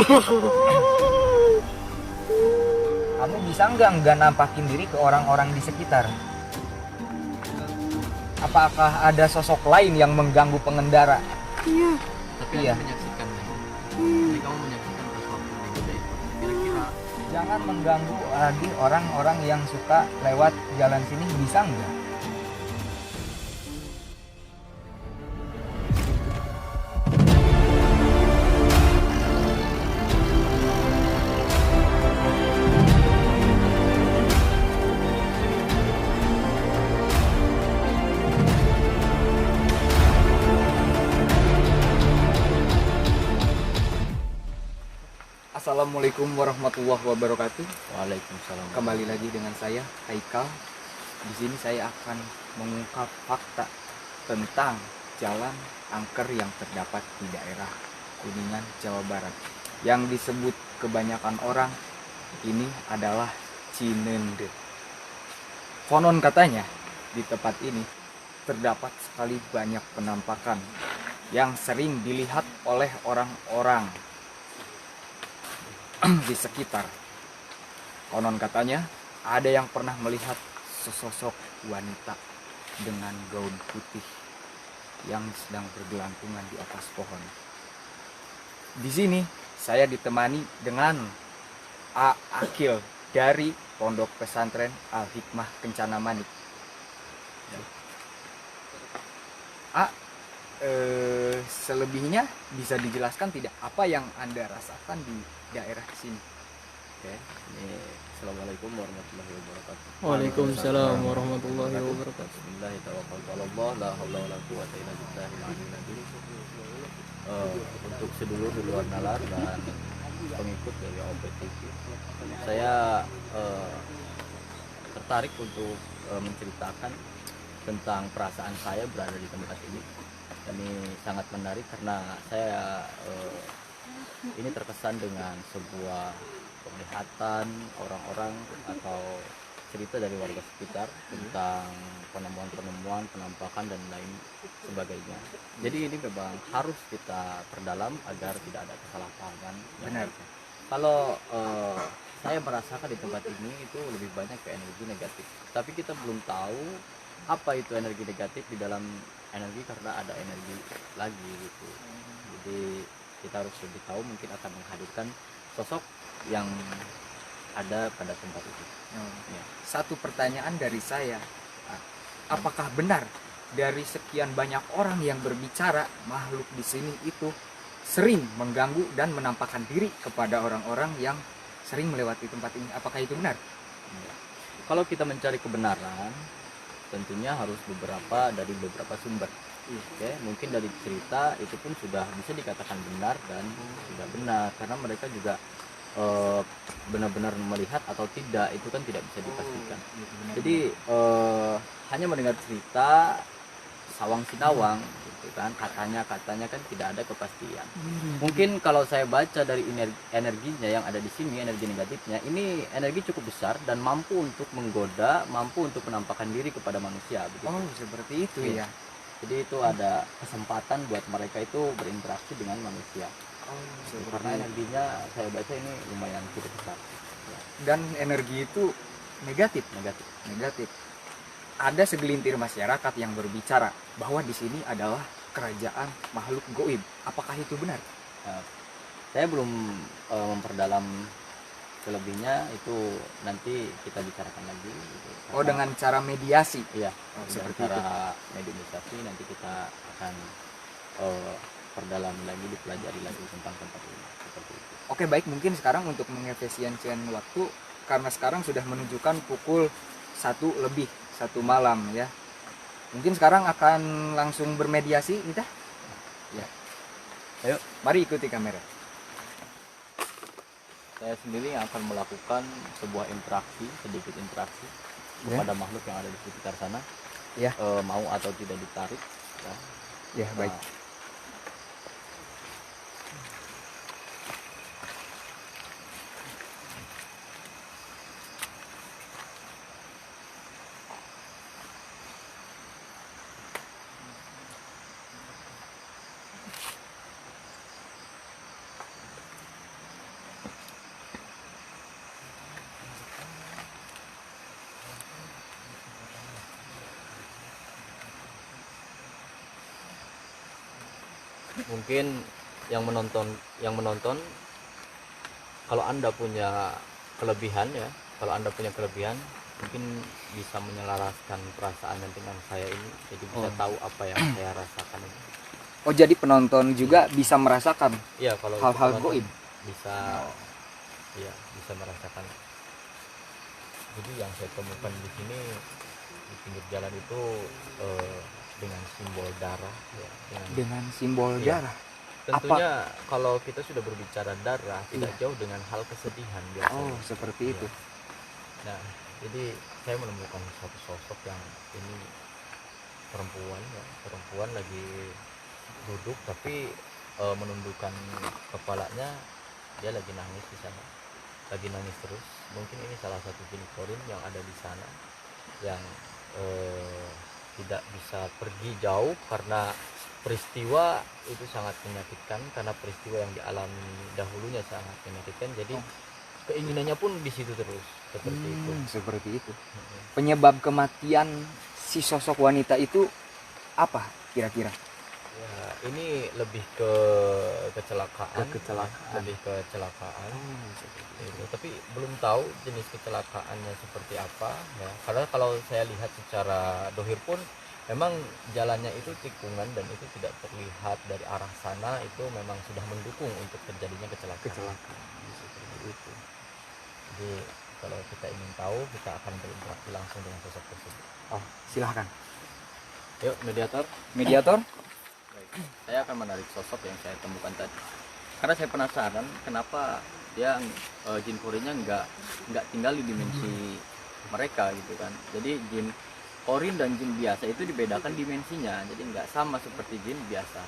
Kamu bisa nggak nampakin diri ke orang-orang di sekitar? Apakah ada sosok lain yang mengganggu pengendara? Iya. Tapi Iya. Anda menyaksikan kan? Jadi kamu menyaksikan sesuatu yang beda itu. Kira-kira Jangan mengganggu lagi orang-orang yang suka lewat jalan sini, bisa nggak? Assalamualaikum warahmatullahi wabarakatuh. Waalaikumsalam. Kembali lagi dengan saya Haikal. Di sini saya akan mengungkap fakta tentang jalan angker yang terdapat di daerah Kuningan, Jawa Barat, yang disebut kebanyakan orang ini adalah Cinende. Konon katanya di tempat ini terdapat sekali banyak penampakan yang sering dilihat oleh orang-orang di sekitar. Konon katanya ada yang pernah melihat sesosok wanita dengan gaun putih yang sedang bergelantungan di atas pohon. Di sini saya ditemani dengan A. Akil dari Pondok Pesantren Al Hikmah Kencana Manik. A, selebihnya bisa dijelaskan tidak apa yang Anda rasakan di daerah sini? Oke. Ini Assalamualaikum warahmatullahi wabarakatuh. Waalaikumsalam warahmatullahi wabarakatuh. Bismillahirrahmanirrahim. La haula wala quwwata illa billahil aliyyil azim. Untuk sedulur di luar nalar dan pengikut dari OPTV, saya tertarik untuk menceritakan tentang perasaan saya berada di tempat ini. Ini sangat menarik karena saya ini terkesan dengan sebuah penglihatan orang-orang atau cerita dari warga sekitar tentang penemuan-penemuan, penampakan dan lain sebagainya. Jadi ini memang harus kita perdalam agar tidak ada kesalahpahaman. Benar. Kalau saya merasakan di tempat ini itu lebih banyak ke energi negatif. Tapi kita belum tahu apa itu energi negatif di dalam energi karena ada energi lagi gitu. Jadi kita harus lebih tahu, mungkin akan menghadirkan sosok yang ada pada tempat itu. Ya. Satu pertanyaan dari saya, apakah benar dari sekian banyak orang yang berbicara makhluk di sini itu sering mengganggu dan menampakkan diri kepada orang-orang yang sering melewati tempat ini? Apakah itu benar? Ya. Kalau kita mencari kebenaran, tentunya harus dari beberapa sumber. Oke, mungkin dari cerita itu pun sudah bisa dikatakan benar dan tidak benar karena mereka juga benar-benar melihat atau tidak itu kan tidak bisa dipastikan. Jadi hanya mendengar cerita sawang sinawang gitu kan, katanya kan tidak ada kepastian. Mungkin kalau saya baca dari energinya yang ada di sini, energi negatifnya ini energi cukup besar dan mampu untuk menggoda, mampu untuk menampakkan diri kepada manusia begitu. Oh, seperti itu ya. Jadi itu ada kesempatan buat mereka itu berinteraksi dengan manusia. Karena energinya saya baca ini lumayan cukup besar. Ya. Dan energi itu negatif. Negatif. Ada segelintir masyarakat yang berbicara bahwa di sini adalah kerajaan makhluk goib. Apakah itu benar? Saya belum memperdalam selebihnya, itu nanti kita bicarakan lagi gitu. Oh, dengan cara mediasi. Iya, Seperti cara mediasi nanti kita akan perdalam lagi, dipelajari lagi tentang tempat ini seperti itu. Oke, baik, mungkin sekarang untuk mengefisiensikan waktu, karena sekarang sudah menunjukkan pukul 1 malam ya. Mungkin sekarang akan langsung bermediasi kita. Ya. Ayo, mari ikuti kamera. Saya sendiri yang akan melakukan sebuah sedikit interaksi kepada makhluk yang ada di sekitar sana. Ya. Mau atau tidak ditarik. Ya, baik. mungkin yang menonton kalau Anda punya kelebihan ya, kalau Anda punya kelebihan mungkin bisa menyelaraskan perasaan dengan saya ini, jadi bisa tahu apa yang saya rasakan ini. Oh, jadi penonton juga bisa merasakan Iya, kalau hal-hal penonton goib. bisa, iya bisa merasakan. Jadi yang saya temukan di sini di pinggir jalan itu dengan simbol darah ya, Dengan simbol Iya. darah. tentunya kalau kita sudah berbicara darah tidak Iya. jauh dengan hal kesedihan biasanya. Oh, seperti Iya. itu. Nah, jadi saya menemukan satu sosok yang ini perempuan lagi duduk tapi menundukkan kepalanya, dia lagi nangis di sana, lagi nangis terus. Mungkin ini salah satu jin korin yang ada di sana yang tidak bisa pergi jauh karena peristiwa itu sangat menyakitkan, karena peristiwa yang dialami dahulunya sangat menyakitkan, jadi keinginannya pun di situ terus seperti itu. Seperti itu. Penyebab kematian si sosok wanita itu apa kira-kira? Ya, ini lebih ke kecelakaan, lebih ke kecelakaan. Itu. Tapi belum tahu jenis kecelakaannya seperti apa ya. Karena kalau saya lihat secara dohir pun memang jalannya itu tikungan dan itu tidak terlihat dari arah sana, itu memang sudah mendukung untuk terjadinya kecelakaan. Seperti itu. Jadi kalau kita ingin tahu, kita akan berinteraksi langsung dengan sosok tersebut. Oh, silahkan. Yuk, mediator. Mediator? Saya akan menarik sosok yang saya temukan tadi, karena saya penasaran kenapa dia jin korinnya nggak tinggal di dimensi mereka gitu kan. Jadi jin korin dan jin biasa itu dibedakan dimensinya, jadi nggak sama seperti jin biasa.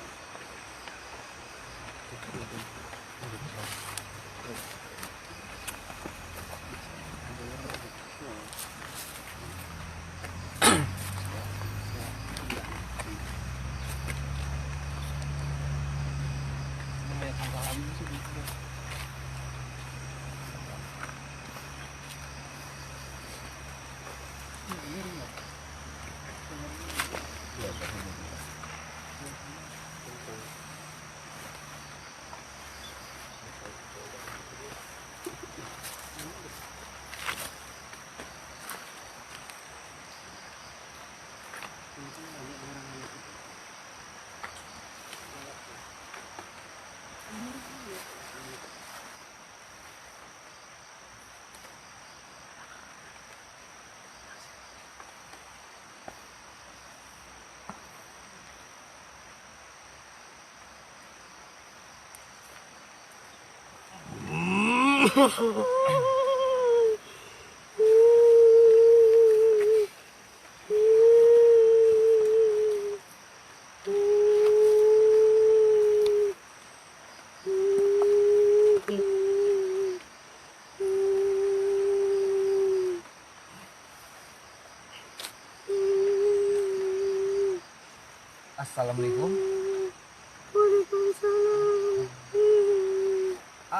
Assalamualaikum.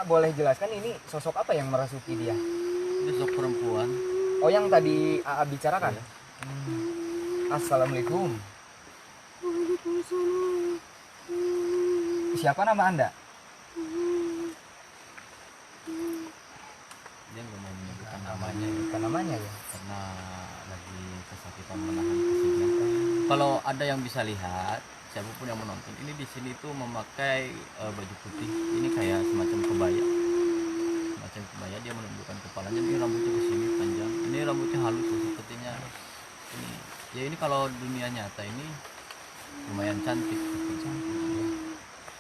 Boleh jelaskan ini sosok apa yang merasuki dia? Sosok perempuan. Oh, yang tadi AA bicarakan? Iya. Assalamualaikum. Siapa nama Anda? Dia nggak mau menyebutkan namanya ya, Bukan namanya ya? karena lagi kesakitan menahan kesedihan. Kalau ada yang bisa lihat, siapapun yang menonton, ini di sini tuh memakai baju putih. Ini kayak semacam kebaya. Dia menundukkan kepalanya. Ini rambutnya ke sini panjang. Ini rambutnya halus ya, sepertinya ini. Ya ini kalau dunia nyata ini lumayan cantik.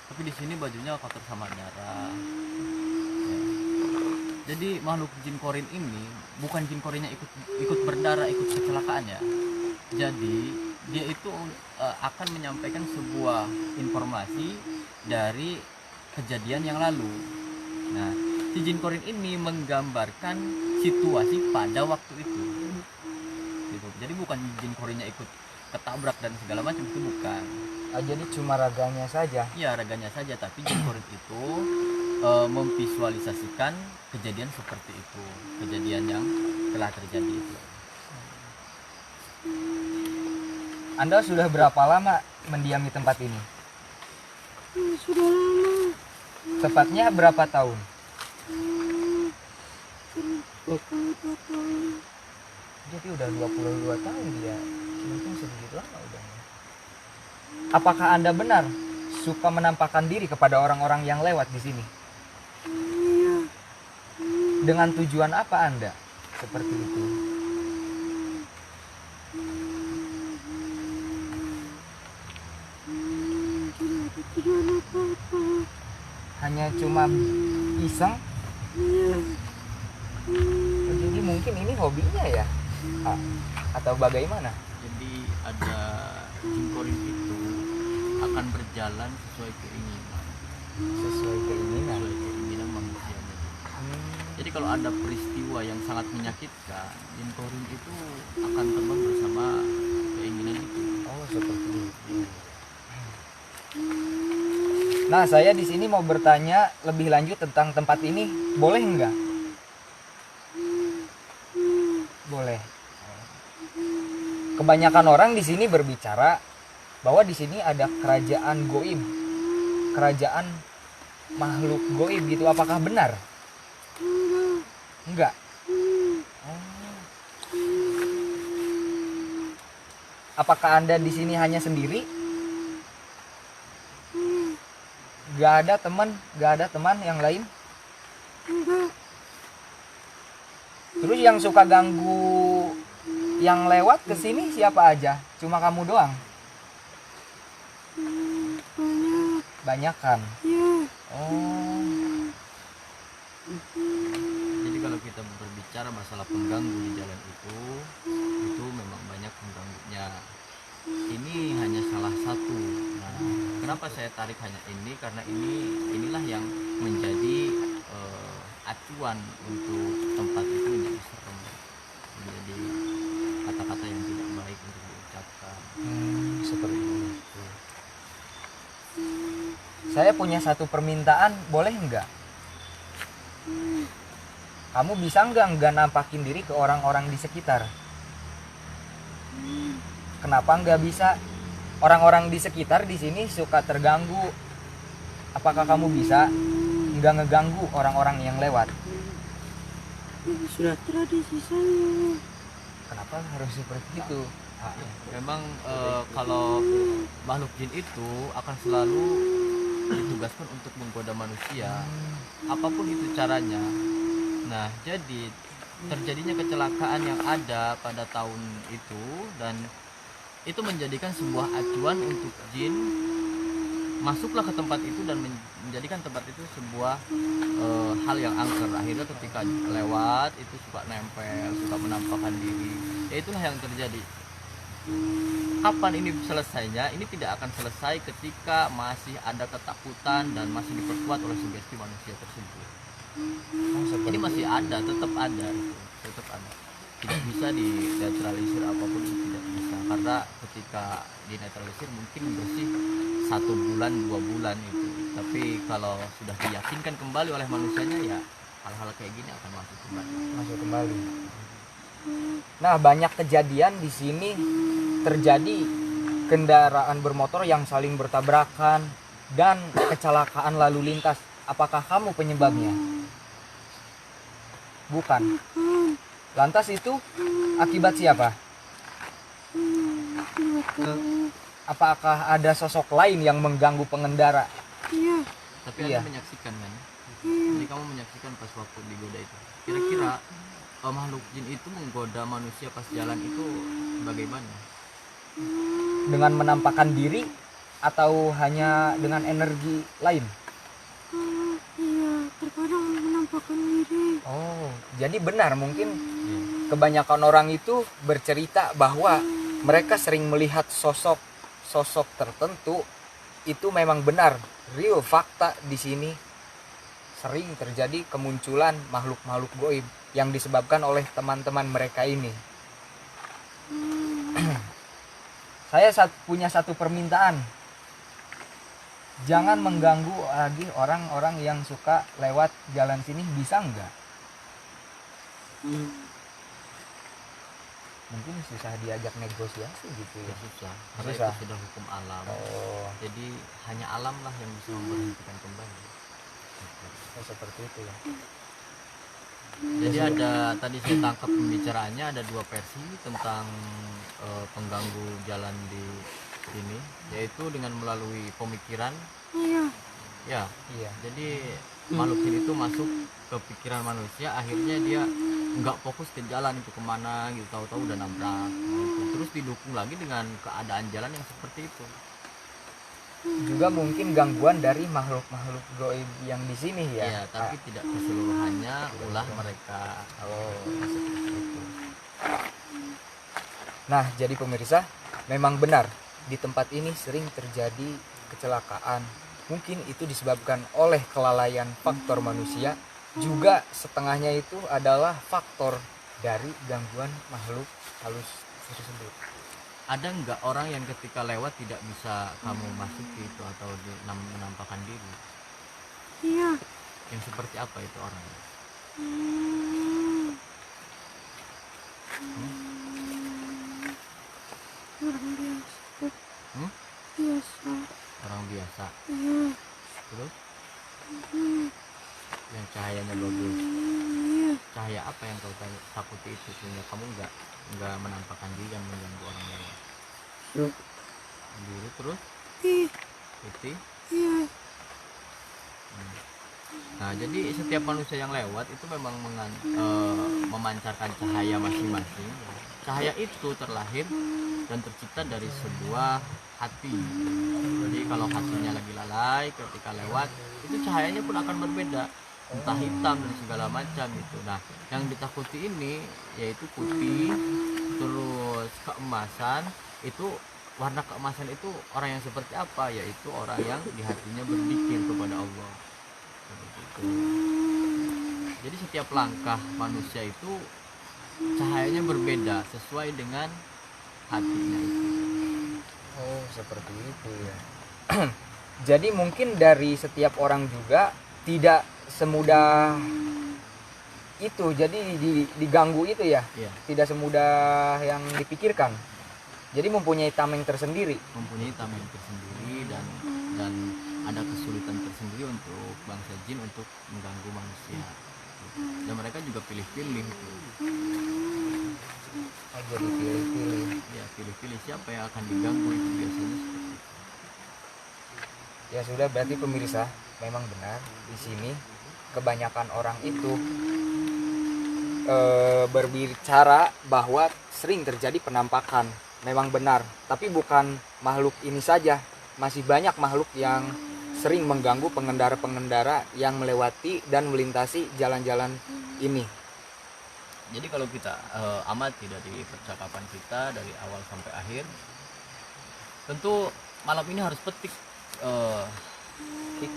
Tapi di sini bajunya kotor sama darah. Ya. Jadi makhluk jin korin ini bukan jin korinnya ikut berdarah, ikut kecelakaannya. Jadi dia itu akan menyampaikan sebuah informasi dari kejadian yang lalu. Nah, si jin korin ini menggambarkan situasi pada waktu itu. Gitu. Jadi bukan jin korinnya ikut ketabrak dan segala macam, itu bukan. Jadi cuma raganya saja. Iya, raganya saja, tapi jin korin itu memvisualisasikan kejadian seperti itu, kejadian yang telah terjadi itu. Anda sudah berapa lama mendiami tempat ini? Sudah lama. Tepatnya berapa tahun? 22 tahun. Jadi udah 22 tahun dia. Mungkin sedikit lama udah. Apakah Anda benar suka menampakkan diri kepada orang-orang yang lewat di sini? Iya. Dengan tujuan apa Anda seperti itu? Tidak ada tujuan apa-apa. Hanya cuma iseng? Iya. Jadi mungkin ini hobinya ya? Atau bagaimana? Jadi ada jin korin itu akan berjalan sesuai keinginan Sesuai keinginan. manusianya. Jadi kalau ada peristiwa yang sangat menyakitkan, jin korin itu akan terbang bersama keinginan itu. Oh, seperti itu. Nah, saya di sini mau bertanya lebih lanjut tentang tempat ini, boleh nggak? Boleh. Kebanyakan orang di sini berbicara bahwa di sini ada kerajaan goib, kerajaan makhluk goib gitu. Apakah benar? Enggak. Oh. Apakah Anda di sini hanya sendiri? Gak ada teman yang lain? Enggak. Terus yang suka ganggu yang lewat ke sini siapa aja? Cuma kamu doang? Banyak. Banyakan. Iya. Oh. Jadi kalau kita berbicara masalah pengganggu di jalan itu memang banyak pengganggunya. Ini hanya salah satu. Nah, kenapa saya tarik hanya ini? Karena inilah yang menjadi acuan untuk tempat itu menjadi serem, menjadi kata-kata yang tidak baik untuk diucapkan. Seperti itu. Saya punya satu permintaan, boleh nggak? Kamu bisa nggak nampakin diri ke orang-orang di sekitar? Kenapa nggak bisa? Orang-orang di sekitar di sini suka terganggu. Apakah kamu bisa nggak ngeganggu orang-orang yang lewat? Ini sudah tradisi saya. Kenapa harus seperti itu? Memang kalau makhluk jin itu akan selalu ditugaskan untuk menggoda manusia, apapun itu caranya. Nah, jadi terjadinya kecelakaan yang ada pada tahun itu, dan itu menjadikan sebuah acuan untuk jin masuklah ke tempat itu dan menjadikan tempat itu sebuah hal yang angker. Akhirnya ketika lewat itu suka nempel, suka menampakkan diri. Ya itulah yang terjadi. Kapan ini selesainya? Ini tidak akan selesai ketika masih ada ketakutan dan masih diperkuat oleh sugesti manusia tersebut. Ini masih ada, tetap ada, tetap ada. Tidak bisa dinetralisir, apapun itu tidak bisa, karena ketika dinetralisir mungkin bersih 1 bulan 2 bulan itu, tapi kalau sudah diyakinkan kembali oleh manusianya, ya hal-hal kayak gini akan masuk kembali. Nah, banyak kejadian di sini terjadi kendaraan bermotor yang saling bertabrakan dan kecelakaan lalu lintas. Apakah kamu penyebabnya? Bukan. Lantas itu akibat siapa? Apakah ada sosok lain yang mengganggu pengendara? Iya. Tapi Iya. Anda menyaksikan kan? Jadi kamu menyaksikan pas waktu digoda itu. Kira-kira makhluk jin itu menggoda manusia pas jalan itu bagaimana? Dengan menampakkan diri atau hanya dengan energi lain? Iya, terkadang menampakkan diri. Oh, jadi benar mungkin Ya. kebanyakan orang itu bercerita bahwa mereka sering melihat sosok tertentu. Itu memang benar, real fakta di sini. Sering terjadi kemunculan makhluk-makhluk goib yang disebabkan oleh teman-teman mereka ini. Saya punya satu permintaan. Jangan mengganggu lagi orang-orang yang suka lewat jalan sini, bisa enggak? mungkin susah diajak negosiasi gitu Ya ya. susah, karena Susah. itu sudah hukum alam. Oh, Jadi hanya alam lah yang bisa memberhentikan kembali. seperti itu ya. Jadi ada tadi saya tangkap pembicaraannya ada dua versi tentang pengganggu jalan di sini, yaitu dengan melalui pemikiran. Iya. Ya, Iya. jadi makhluk jin itu masuk ke pikiran manusia, akhirnya dia nggak fokus ke jalan itu kemana gitu, tahu-tahu udah nabrak. Nah, itu. Terus didukung lagi dengan keadaan jalan yang seperti itu. Juga mungkin gangguan dari makhluk-makhluk gaib yang di sini ya. Ya, tapi tidak keseluruhannya ulah mereka. Oh, seperti itu. Nah, jadi pemirsa, memang benar di tempat ini sering terjadi kecelakaan. Mungkin itu disebabkan oleh kelalaian faktor manusia, juga setengahnya itu adalah faktor dari gangguan makhluk halus tersebut. Ada nggak orang yang ketika lewat tidak bisa kamu masuki itu atau menampakkan diri? Iya. Yang seperti apa itu orangnya? Orang biasa. Hmm? Biasa. Orang biasa. Iya. Terus yang cahayanya bagus. Iya. Cahaya apa yang kau takuti itu sehingga kamu nggak menampakkan diri yang mengganggu orang lain? Biru terus Ih. putih. Iya. Nah, jadi setiap manusia yang lewat itu memang memancarkan cahaya masing-masing. Cahaya itu terlahir dan tercipta dari sebuah hati. Jadi kalau hatinya lagi lalai ketika lewat, itu cahayanya pun akan berbeda, entah hitam dan segala macam itu. Nah, yang ditakuti ini yaitu putih, terus keemasan. Itu warna keemasan itu orang yang seperti apa? Yaitu orang yang di hatinya berzikir kepada Allah. Seperti itu. Jadi setiap langkah manusia itu cahayanya berbeda sesuai dengan hatinya itu. Oh, seperti itu ya. Jadi mungkin dari setiap orang juga tidak semudah itu, jadi diganggu itu ya. Iya, Tidak semudah yang dipikirkan. Jadi mempunyai tameng tersendiri. mempunyai tameng tersendiri dan ada kesulitan tersendiri untuk bangsa jin untuk mengganggu manusia. Dan mereka juga pilih-pilih itu. Oh, jadi pilih-pilih. Ya, pilih-pilih siapa yang akan diganggu itu biasanya seperti itu. Ya sudah, berarti pemirsa memang benar di sini kebanyakan orang itu berbicara bahwa sering terjadi penampakan. Memang benar, tapi bukan makhluk ini saja, masih banyak makhluk yang sering mengganggu pengendara-pengendara yang melewati dan melintasi jalan-jalan ini. Jadi kalau kita amati dari percakapan kita dari awal sampai akhir, tentu malam ini harus petik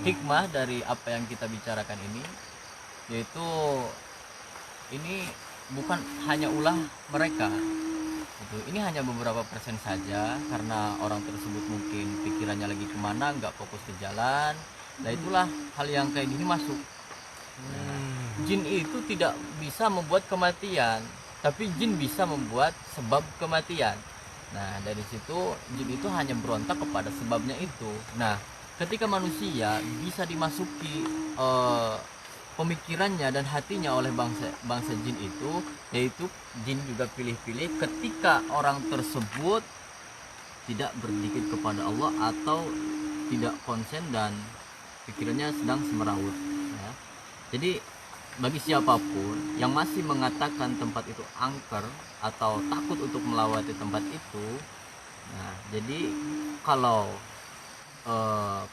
hikmah dari apa yang kita bicarakan ini, yaitu ini bukan hanya ulah mereka. Ini hanya beberapa persen saja, karena orang tersebut mungkin pikirannya lagi kemana, nggak fokus ke jalan. Nah, itulah hal yang kayak gini masuk. Jin itu tidak bisa membuat kematian, tapi jin bisa membuat sebab kematian. Nah, dari situ jin itu hanya berontak kepada sebabnya itu. Nah, ketika manusia bisa dimasuki pemikirannya dan hatinya oleh bangsa jin itu, yaitu jin juga pilih-pilih ketika orang tersebut tidak berzikir kepada Allah atau tidak konsen dan pikirannya sedang semerawut ya. Jadi bagi siapapun yang masih mengatakan tempat itu angker atau takut untuk melewati tempat itu, nah jadi kalau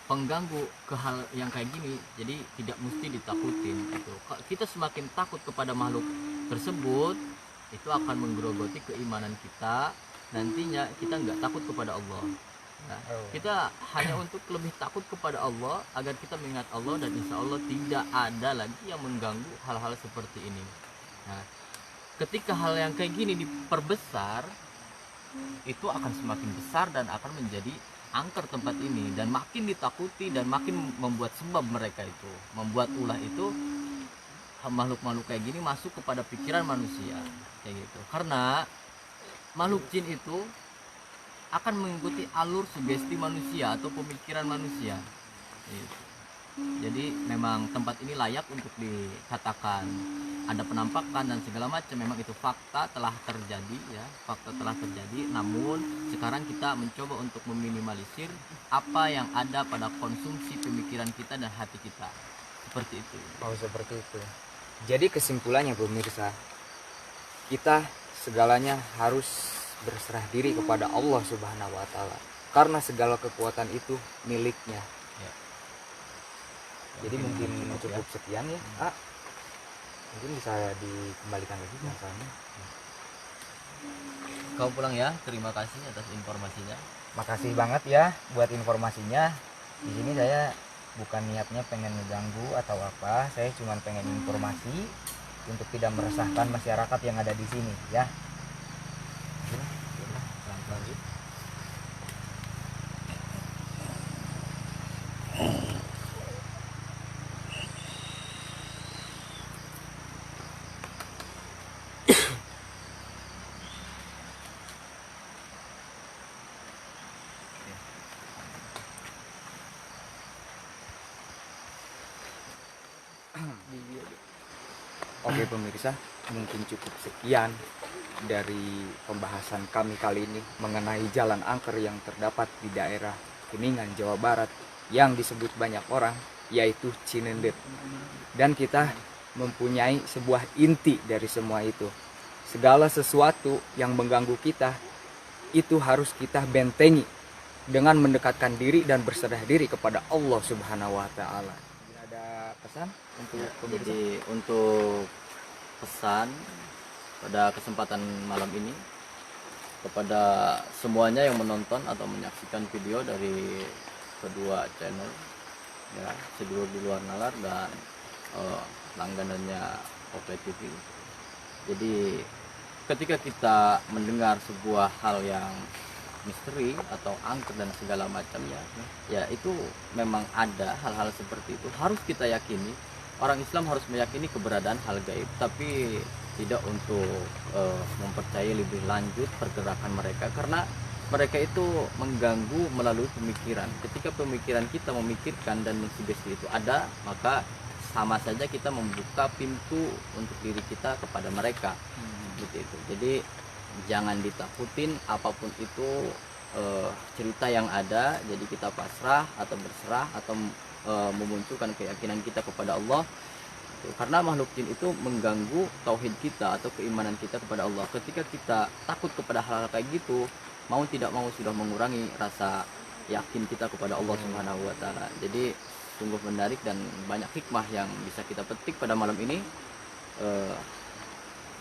pengganggu ke hal yang kayak gini, jadi tidak mesti ditakutin gitu. Kita semakin takut kepada makhluk tersebut, itu akan menggerogoti keimanan kita. Nantinya kita nggak takut kepada Allah. Nah, kita hanya untuk lebih takut kepada Allah agar kita mengingat Allah, dan insya Allah tidak ada lagi yang mengganggu hal-hal seperti ini. Nah, ketika hal yang kayak gini diperbesar, itu akan semakin besar dan akan menjadi angker tempat ini, dan makin ditakuti dan makin membuat sebab mereka itu membuat ulah itu, makhluk-makhluk kayak gini masuk kepada pikiran manusia kayak gitu. Karena makhluk jin itu akan mengikuti alur sugesti manusia atau pemikiran manusia. Gitu. Jadi memang tempat ini layak untuk dikatakan ada penampakan dan segala macam. Memang itu fakta telah terjadi ya, fakta telah terjadi. Namun sekarang kita mencoba untuk meminimalisir apa yang ada pada konsumsi pemikiran kita dan hati kita. Seperti itu. Oh, seperti itu. Jadi kesimpulannya pemirsa, kita segalanya harus berserah diri kepada Allah Subhanahu wa taala. Karena segala kekuatan itu miliknya. Ya. Jadi mungkin cukup sekian ya. Mungkin bisa dikembalikan lagi masalahnya. Kau pulang ya. Terima kasih atas informasinya. Makasih banget ya buat informasinya. Di sini saya bukan niatnya pengen ngeganggu atau apa, saya cuma pengen informasi untuk tidak meresahkan masyarakat yang ada di sini ya. Pelan-pelan sih. Oke pemirsa, mungkin cukup sekian dari pembahasan kami kali ini mengenai jalan angker yang terdapat di daerah Kuningan, Jawa Barat yang disebut banyak orang yaitu Cinendet. Dan kita mempunyai sebuah inti dari semua itu. Segala sesuatu yang mengganggu kita itu harus kita bentengi dengan mendekatkan diri dan berserah diri kepada Allah Subhanahu wa taala. Ada pesan untuk pemirsa? Jadi untuk pesan pada kesempatan malam ini kepada semuanya yang menonton atau menyaksikan video dari kedua channel ya, Sedulur di Luar Nalar dan langganannya Oke TV. Jadi ketika kita mendengar sebuah hal yang misteri atau angker dan segala macamnya ya, itu memang ada hal-hal seperti itu harus kita yakini. Orang Islam harus meyakini keberadaan hal gaib, tapi tidak untuk mempercayai lebih lanjut pergerakan mereka, karena mereka itu mengganggu melalui pemikiran. Ketika pemikiran kita memikirkan dan mensugesti itu ada, maka sama saja kita membuka pintu untuk diri kita kepada mereka. Gitu itu. Jadi jangan ditakutin apapun itu cerita yang ada, jadi kita pasrah atau berserah atau memunculkan keyakinan kita kepada Allah. Karena makhluk jin itu mengganggu tauhid kita atau keimanan kita kepada Allah. Ketika kita takut kepada hal-hal kayak gitu, mau tidak mau sudah mengurangi rasa yakin kita kepada Allah Subhanahu wa taala. Jadi sungguh menarik dan banyak hikmah yang bisa kita petik pada malam ini.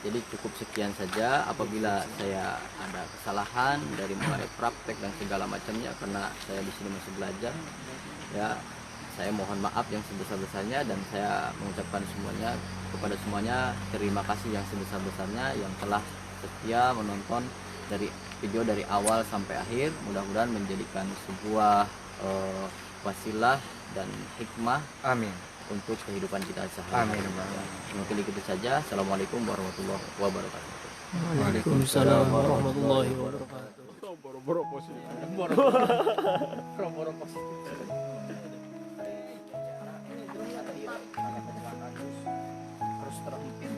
Jadi cukup sekian saja. Apabila saya ada kesalahan dari mulai praktek dan segala macamnya, karena saya di sini masih belajar, ya saya mohon maaf yang sebesar-besarnya, dan saya mengucapkan kepada semuanya terima kasih yang sebesar-besarnya yang telah setia menonton dari video dari awal sampai akhir. Mudah-mudahan menjadikan sebuah wasilah dan hikmah Amin. untuk kehidupan kita sehari-hari. Amin. Mungkin itu saja. Assalamualaikum warahmatullahi wabarakatuh. Waalaikumsalam warahmatullahi wabarakatuh. Harus terhenti.